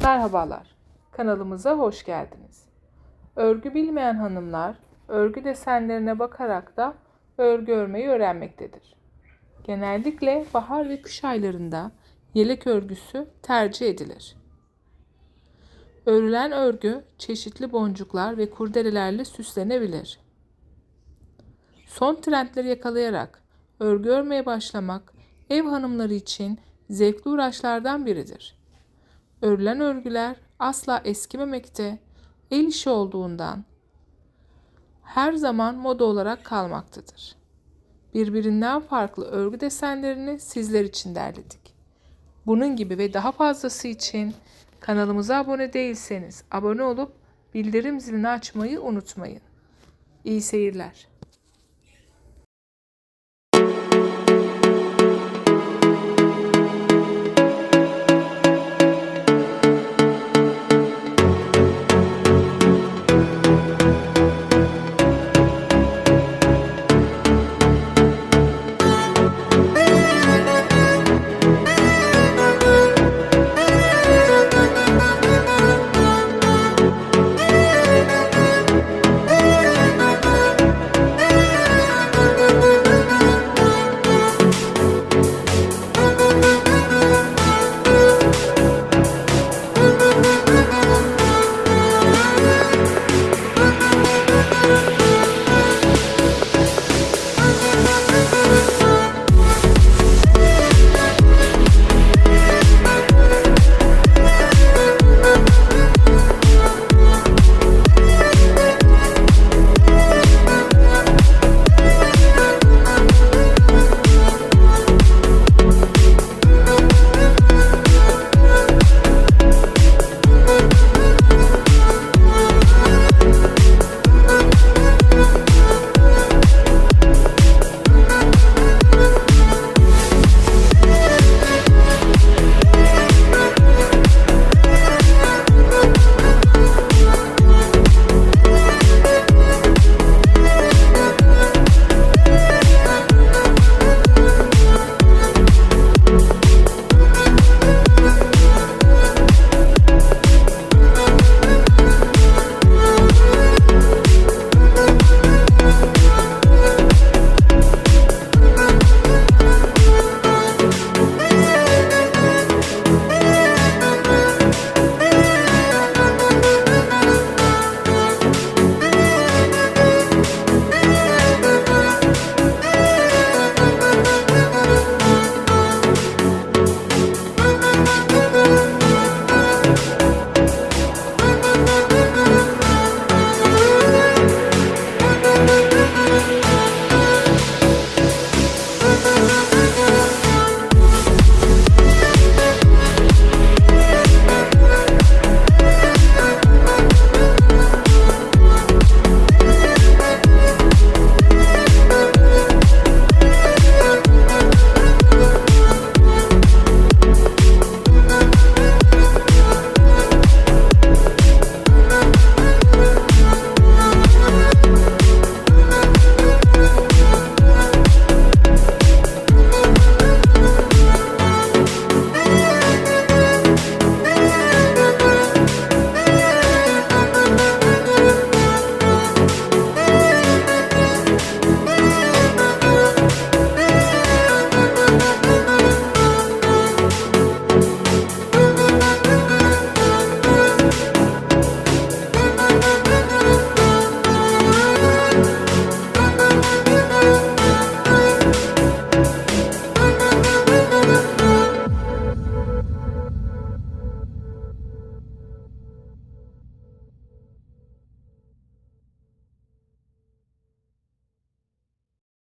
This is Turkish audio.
Merhabalar, kanalımıza hoş geldiniz. Örgü bilmeyen hanımlar, örgü desenlerine bakarak da örgü örmeyi öğrenmektedir. Genellikle bahar ve kış aylarında yelek örgüsü tercih edilir. Örülen örgü çeşitli boncuklar ve kurdelelerle süslenebilir. Son trendleri yakalayarak örgü örmeye başlamak ev hanımları için zevkli uğraşlardan biridir. Örülen örgüler asla eskimemekte, el işi olduğundan her zaman moda olarak kalmaktadır. Birbirinden farklı örgü desenlerini sizler için derledik. Bunun gibi ve daha fazlası için kanalımıza abone değilseniz abone olup bildirim zilini açmayı unutmayın. İyi seyirler.